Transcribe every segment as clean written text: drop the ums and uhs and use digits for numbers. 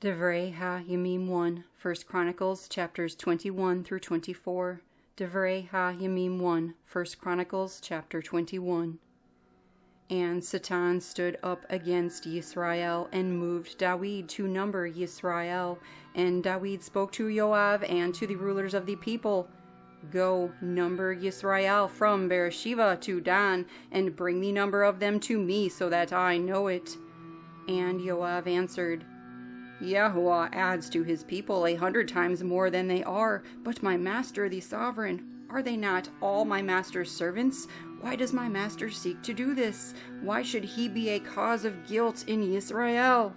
Dibrey ha'Yamim1, 1Chronicles chapters 21 through 24. Dibrey ha'Yamim1, 1Chronicles chapter 21. And Satan stood up against Yisra'el and moved David to number Yisra'el. And David spoke to Yahweh and to the rulers of the people, Go, number Yisra'el from Beersheba to Dan, and bring the number of them to me, so that I know it. And Yahweh answered, Yahuah adds to his people 100 times more than they are, but my master the sovereign, are they not all my master's servants? Why does my master seek to do this? Why should he be a cause of guilt in Yisrael?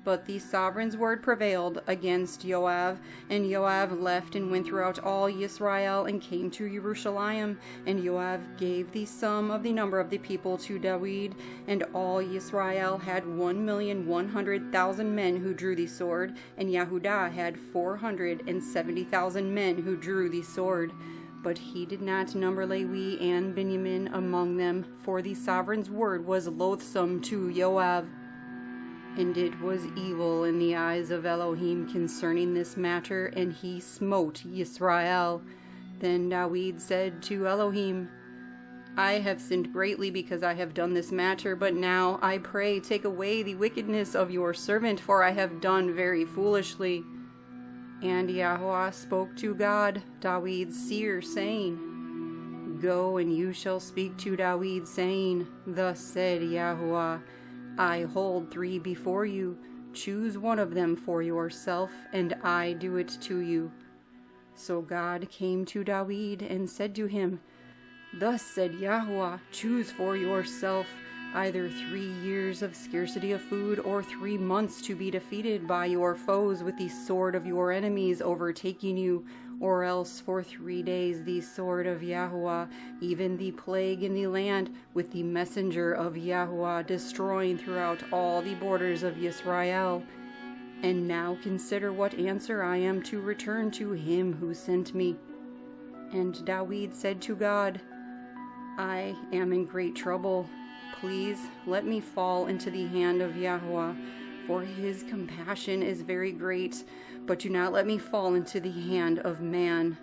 But the sovereign's word prevailed against Yoav, and Yoav left and went throughout all Yisrael and came to Jerusalem. And Yoav gave the sum of the number of the people to David, and all Yisrael had 1,100,000 men who drew the sword, and Yehudah had 470,000 men who drew the sword. But he did not number Levi and Benjamin among them, for the sovereign's word was loathsome to Yoav. And it was evil in the eyes of Elohim concerning this matter, and he smote Yisrael. Then David said to Elohim, I have sinned greatly because I have done this matter, but now I pray, take away the wickedness of your servant, for I have done very foolishly. And Yahuah spoke to God, David's seer, saying, Go, and you shall speak to David, saying, Thus said Yahuah, I hold 3 before you. Choose one of them for yourself, and I do it to you. So God came to David and said to him, Thus said Yahuah, choose for yourself either 3 years of scarcity of food, or 3 months to be defeated by your foes with the sword of your enemies overtaking you, or else for 3 days the sword of Yahuah, even the plague in the land, with the messenger of Yahuah destroying throughout all the borders of Yisrael. And now consider what answer I am to return to him who sent me. And David said to God, I am in great trouble. Please let me fall into the hand of Yahuah, for his compassion is very great, but do not let me fall into the hand of man.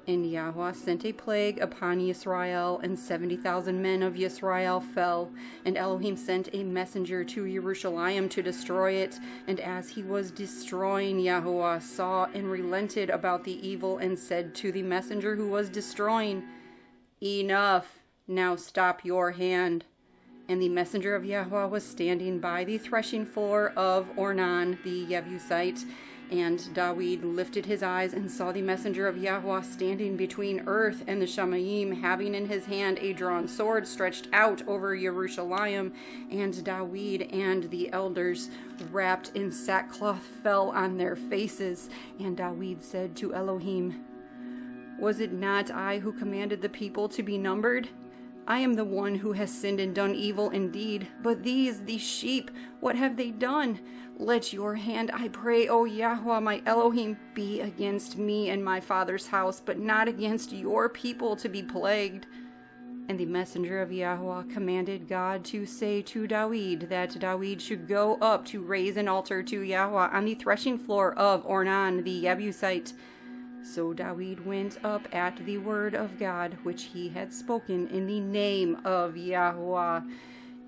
And Yahuah sent a plague upon Yisrael, and 70,000 men of Yisrael fell. And Elohim sent a messenger to Jerusalem to destroy it. And as he was destroying, Yahuah saw and relented about the evil, and said to the messenger who was destroying, Enough, now stop your hand. And the messenger of Yahuah was standing by the threshing floor of Ornan the Jebusite. And David lifted his eyes and saw the messenger of Yahuah standing between earth and the Shamayim, having in his hand a drawn sword stretched out over Jerusalem. And David and the elders, wrapped in sackcloth, fell on their faces. And David said to Elohim, Was it not I who commanded the people to be numbered? I am the one who has sinned and done evil indeed, but these sheep, what have they done? Let your hand, I pray, O Yahuah, my Elohim, be against me and my father's house, but not against your people to be plagued. And the messenger of Yahuah commanded God to say to David that David should go up to raise an altar to Yahuah on the threshing floor of Ornan the Jebusite. So David went up at the word of God, which he had spoken in the name of Yahuah.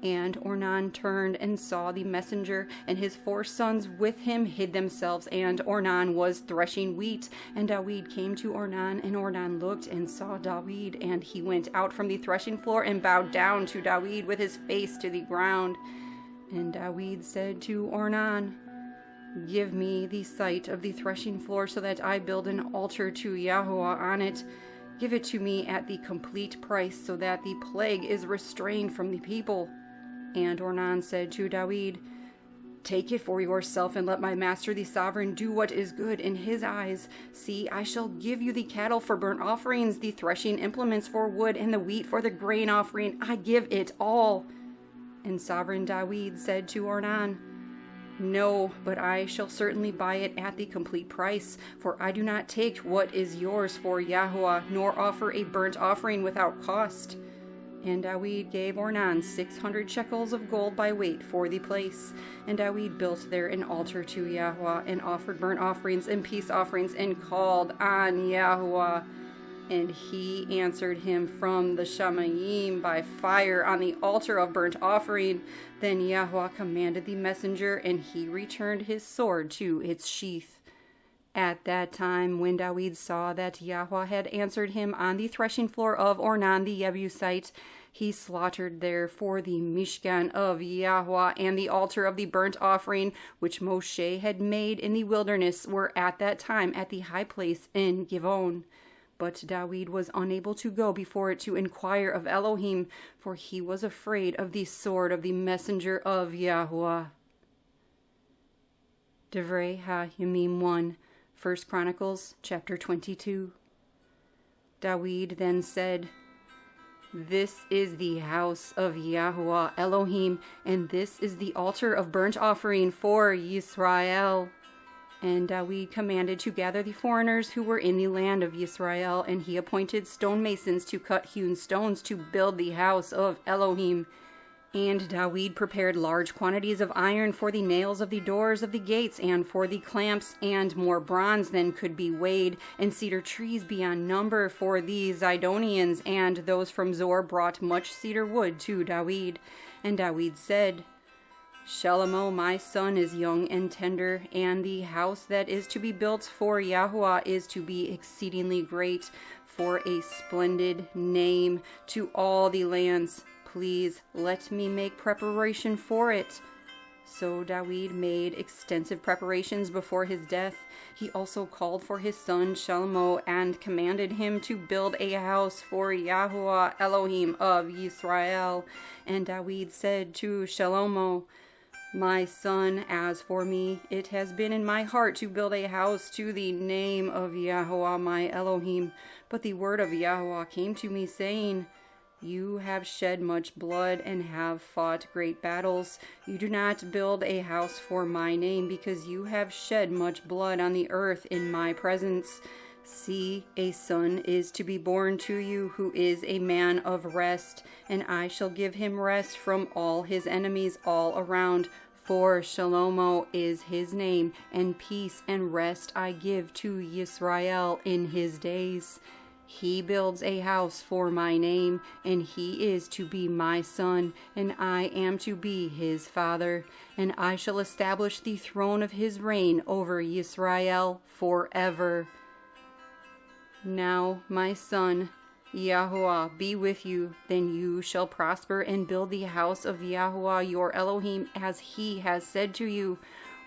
And Ornan turned and saw the messenger, and his 4 sons with him hid themselves, and Ornan was threshing wheat. And David came to Ornan, and Ornan looked and saw David, and he went out from the threshing floor and bowed down to David with his face to the ground. And David said to Ornan, Give me the site of the threshing floor, so that I build an altar to Yahuah on it. Give it to me at the complete price, so that the plague is restrained from the people. And Ornan said to David, Take it for yourself, and let my master the sovereign do what is good in his eyes. See, I shall give you the cattle for burnt offerings, the threshing implements for wood, and the wheat for the grain offering. I give it all. And sovereign David said to Ornan, No, but I shall certainly buy it at the complete price, for I do not take what is yours for Yahuah, nor offer a burnt offering without cost. And Dawid gave Ornan 600 shekels of gold by weight for the place. And Dawid built there an altar to Yahuah, and offered burnt offerings and peace offerings, and called on Yahuah. And he answered him from the Shamayim by fire on the altar of burnt offering. Then Yahuah commanded the messenger, and he returned his sword to its sheath. At that time, when Dawid saw that Yahuah had answered him on the threshing floor of Ornan the Jebusite, he slaughtered there for the Mishkan of Yahuah and the altar of the burnt offering, which Moshe had made in the wilderness, were at that time at the high place in Givon. But Dawid was unable to go before it to inquire of Elohim, for he was afraid of the sword of the messenger of Yahuah. Divrei ha'Yamim1, 1Chronicles, chapter 22. Dawid then said, "This is the house of Yahuah Elohim, and this is the altar of burnt offering for Yisra'el." And Dawid commanded to gather the foreigners who were in the land of Yisra'el, and he appointed stonemasons to cut hewn stones to build the house of Elohim. And Dawid prepared large quantities of iron for the nails of the doors of the gates, and for the clamps, and more bronze than could be weighed, and cedar trees beyond number for the Zidonians. And those from Zor brought much cedar wood to Dawid. And Dawid said, "Shalomo my son is young and tender, and the house that is to be built for Yahuah is to be exceedingly great, for a splendid name to all the lands. Please let me make preparation for it." So Dawid made extensive preparations before his death. He also called for his son Shalomo, and commanded him to build a house for Yahuah Elohim of Yisrael. And Dawid said to Shalomo, "My son, as for me, it has been in my heart to build a house to the name of Yahuah my Elohim. But the word of Yahuah came to me, saying, You have shed much blood and have fought great battles. You do not build a house for my name, because you have shed much blood on the earth in my presence. See, a son is to be born to you, who is a man of rest, and I shall give him rest from all his enemies all around. For Shalomo is his name, and peace and rest I give to Yisra'el in his days. He builds a house for my name, and he is to be my son, and I am to be his father. And I shall establish the throne of his reign over Yisra'el forever. Now, my son, Yahuah be with you, then you shall prosper and build the house of Yahuah your Elohim, as he has said to you.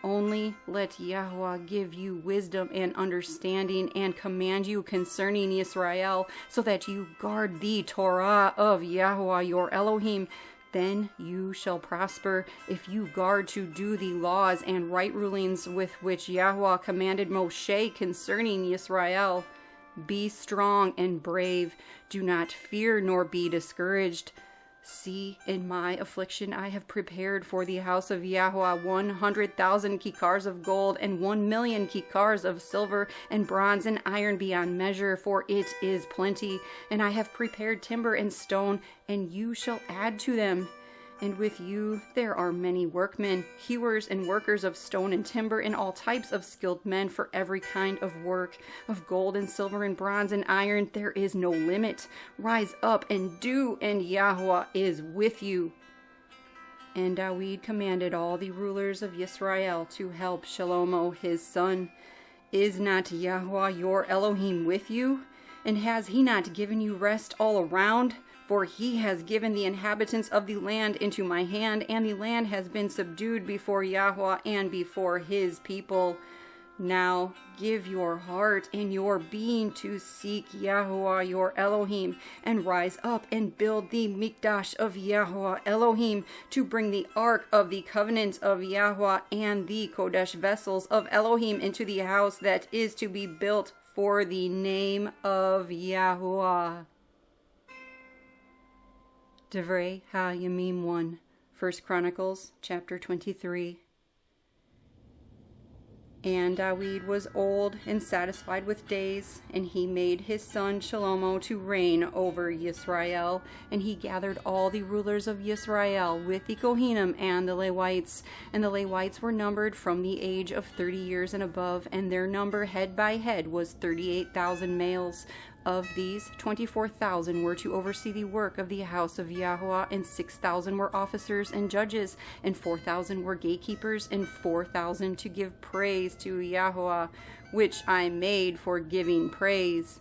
Only let Yahuah give you wisdom and understanding, and command you concerning Yisrael, so that you guard the Torah of Yahuah your Elohim. Then you shall prosper, if you guard to do the laws and right rulings with which Yahuah commanded Moshe concerning Yisrael. Be strong and brave. Do not fear nor be discouraged. See, in my affliction I have prepared for the house of Yahuah 100,000 kikars of gold, and 1,000,000 kikars of silver and bronze and iron beyond measure, for it is plenty. And I have prepared timber and stone, and you shall add to them. And with you there are many workmen, hewers and workers of stone and timber, and all types of skilled men for every kind of work. Of gold and silver and bronze and iron there is no limit. Rise up and do, and Yahuah is with you. And Dawid commanded all the rulers of Yisrael to help Shalomo his son. Is not Yahuah your Elohim with you? And has he not given you rest all around? For he has given the inhabitants of the land into my hand, and the land has been subdued before Yahuah and before his people. Now give your heart and your being to seek Yahuah your Elohim, and rise up and build the Mikdash of Yahuah Elohim, to bring the ark of the covenant of Yahuah and the Kodesh vessels of Elohim into the house that is to be built for the name of Yahuah. Divrei ha'Yamim1, 1 Chronicles, chapter 23. And Dawid was old and satisfied with days, and he made his son Shlomo to reign over Yisra'el. And he gathered all the rulers of Yisra'el with the Kohanim and the Levites. And the Levites were numbered from the age of 30 years and above, and their number head by head was 38,000 males. Of these, 24,000 were to oversee the work of the house of Yahuah, and 6,000 were officers and judges, and 4,000 were gatekeepers, and 4,000 to give praise to Yahuah, which I made for giving praise.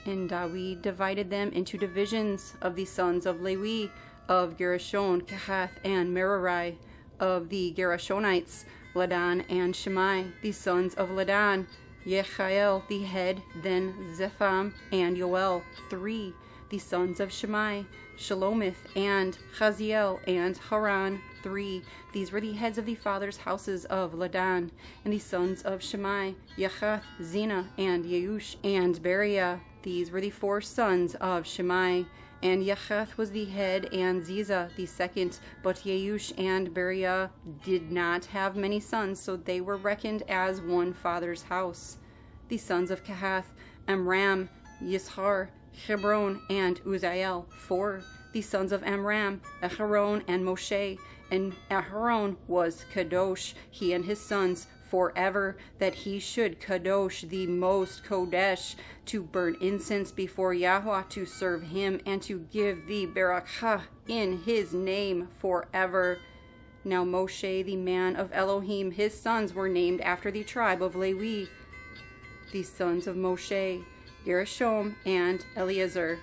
And Dawid divided them into divisions of the sons of Levi, of Gershon, Kehath, and Merari, of the Gershonites, Ladan and Shimei, the sons of Ladan, Yisra'el the head, then Zepham and Yoel, 3, the sons of Shimei, Shalomith and Chaziel and Haran, 3. These were the heads of the fathers' houses of Ladan. And the sons of Shimei, Yachath, Zina, and Yeush, and Beriah. These were the 4 sons of Shimei. And Yachath was the head, and Ziza the second. But Yeush and Beriah did not have many sons, so they were reckoned as one father's house. The sons of Kehath, Amram, Yishar, Hebron, and Uzziel, 4. The sons of Amram, Aharon, and Moshe. And Aharon was Kadosh, he and his sons, forever, that he should Kadosh the most Kodesh, to burn incense before Yahuah, to serve him, and to give the Barakah in his name forever. Now Moshe, the man of Elohim, his sons were named after the tribe of Levi. The sons of Moshe, Gershom and Eleazar.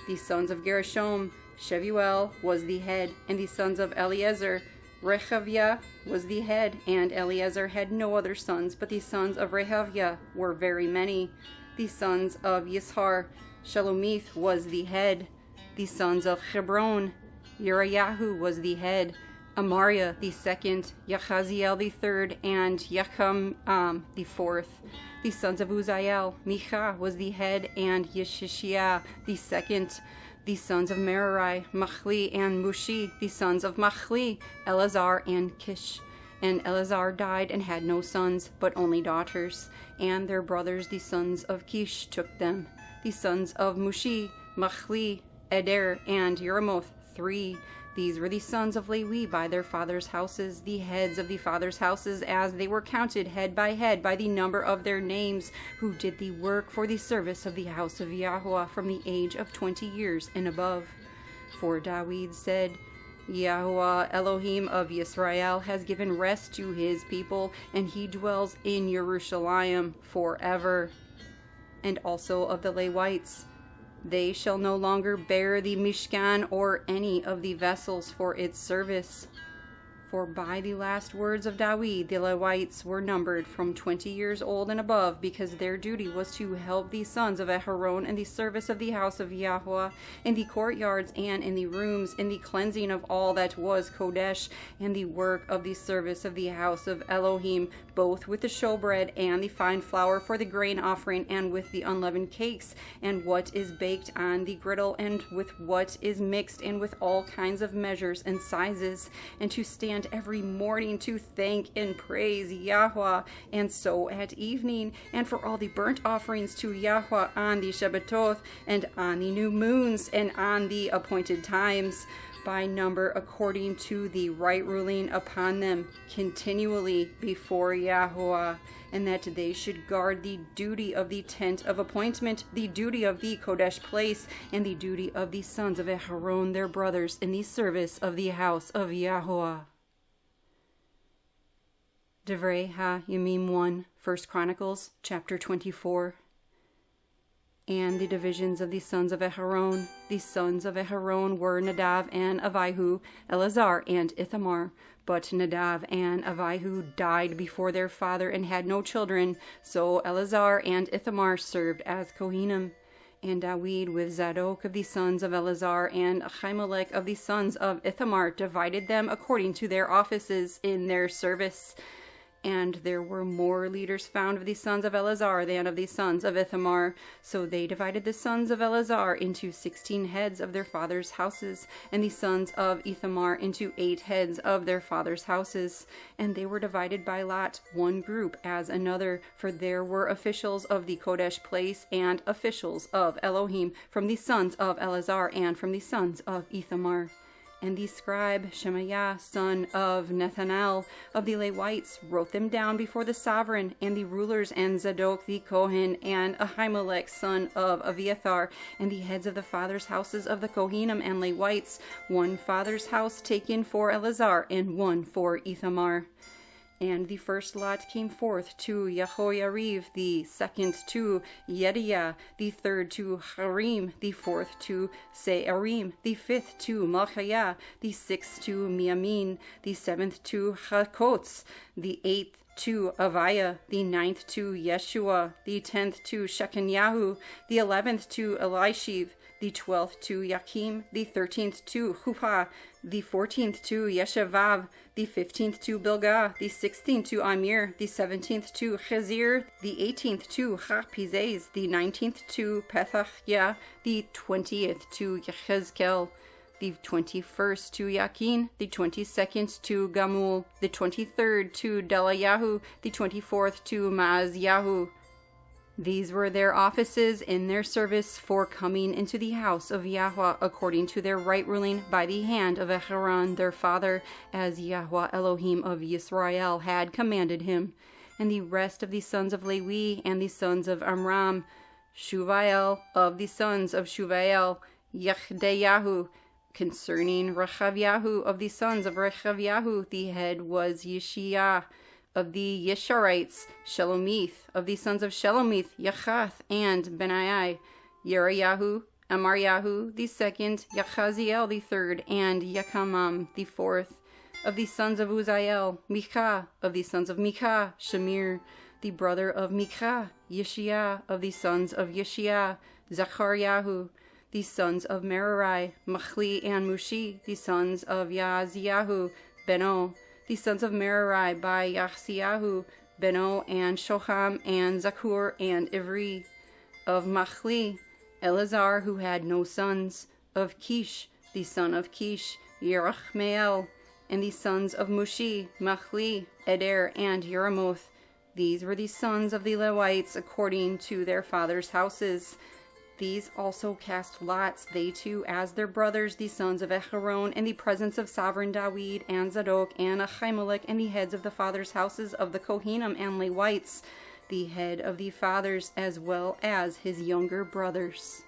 The sons of Gershom, Shevuel was the head, and the sons of Eleazar, Rechaviah was the head, and Eleazar had no other sons, but the sons of Rehaviah were very many. The sons of Yishar, Shalomith was the head. The sons of Hebron, Yerayahu was the head, Amariah the second, Yachaziel the third, and Yacham the fourth. The sons of Uzziel, Micha was the head, and Yeshishiah the second. The sons of Merari, Machli and Mushi. The sons of Machli, Eleazar and Kish. And Eleazar died and had no sons, but only daughters. And their brothers, the sons of Kish, took them. The sons of Mushi, Machli, Eder, and Yeramoth, 3. These were the sons of Levi by their fathers' houses, the heads of the fathers' houses, as they were counted head by the number of their names, who did the work for the service of the house of Yahuah from the age of 20 years and above. For Dawid said, Yahuah Elohim of Yisrael has given rest to his people, and he dwells in Jerusalem forever. And also of the Levites, they shall no longer bear the Mishkan or any of the vessels for its service. For by the last words of Dawid, the Levites were numbered from 20 years old and above, because their duty was to help the sons of Aharon in the service of the house of Yahuah, in the courtyards and in the rooms, in the cleansing of all that was Kodesh, and the work of the service of the house of Elohim, both with the showbread and the fine flour for the grain offering, and with the unleavened cakes, and what is baked on the griddle, and with what is mixed, and with all kinds of measures and sizes, and to stand every morning to thank and praise Yahuah, and so at evening, and for all the burnt offerings to Yahuah on the Shabbatot, and on the new moons, and on the appointed times, by number according to the right ruling upon them continually before Yahuah, and that they should guard the duty of the tent of appointment, the duty of the Kodesh place, and the duty of the sons of Aharon their brothers in the service of the house of Yahuah. Dibrey ha'Yamim1, 1Chronicles, chapter 24. And the divisions of the sons of Aharon. The sons of Aharon were Nadav and Avihu, Eleazar and Ithamar. But Nadav and Avihu died before their father and had no children, so Eleazar and Ithamar served as Kohanim. And Dawid with Zadok of the sons of Eleazar and Ahimelech of the sons of Ithamar divided them according to their offices in their service. And there were more leaders found of the sons of Eleazar than of the sons of Ithamar. So they divided the sons of Eleazar into 16 heads of their fathers' houses, and the sons of Ithamar into 8 heads of their fathers' houses. And they were divided by lot, one group as another, for there were officials of the Kodesh place and officials of Elohim from the sons of Eleazar and from the sons of Ithamar. And the scribe Shemaiah, son of Nethanel, of the Levites, wrote them down before the sovereign, and the rulers, and Zadok the Kohen, and Ahimelech, son of Abiathar, and the heads of the fathers' houses of the Kohanim and Levites, one father's house taken for Eleazar, and one for Ithamar. And the first lot came forth to Yehoyariv, the second to Yediah, the third to Harim, the fourth to Searim, the fifth to Malchiah, the sixth to Miamin, the seventh to Hakotz, the eighth to Aviah, the ninth to Yeshua, the 10th to Shecaniah, the 11th to Elishiv, the 12th to Yakim, the 13th to Ruah, the 14th to Yeshevav, the 15th to Bilgah, the 16th to Amir, the 17th to Chezir, the 18th to Hapizez, the 19th to Pethahiah, the 20th to Yechezkel, the 21st to Yakin, the 22nd to Gamul, the 23rd to Delayahu, the 24th to Maazyahu. These were their offices in their service for coming into the house of Yahuah according to their right ruling by the hand of Aaron their father, as Yahuah Elohim of Yisra'el had commanded him. And the rest of the sons of Levi and the sons of Amram, Shuvael of the sons of Shuvael, Yechdeyahu. Concerning Rechaviahu of the sons of Rechaviahu, the head was Yeshia. Of the Yesharites, Shelomith. Of the sons of Shelomith, Yachath and Benaiah. Yerayahu, Amaryahu, the second, Yachaziel, the third, and Yakamam, the fourth. Of the sons of Uzziel, Micah. Of the sons of Micah, Shamir, the brother of Micah. Yeshia. Of the sons of Yeshia, Zachariahu. The sons of Merari, Machli and Mushi. The sons of Yaaziahu, Beno. The sons of Merari by Yahsiahu, Beno and Shoham and Zakur and Ivri. Of Machli, Eleazar, who had no sons. Of Kish, the son of Kish, Yerachmeel. And the sons of Mushi, Machli, Eder, and Yeramoth. These were the sons of the Levites according to their fathers' houses. These also cast lots, they too, as their brothers, the sons of Aaron, in the presence of sovereign David, and Zadok, and Ahimelech, and the heads of the fathers' houses of the Kohanim and Levites, the head of the fathers, as well as his younger brothers.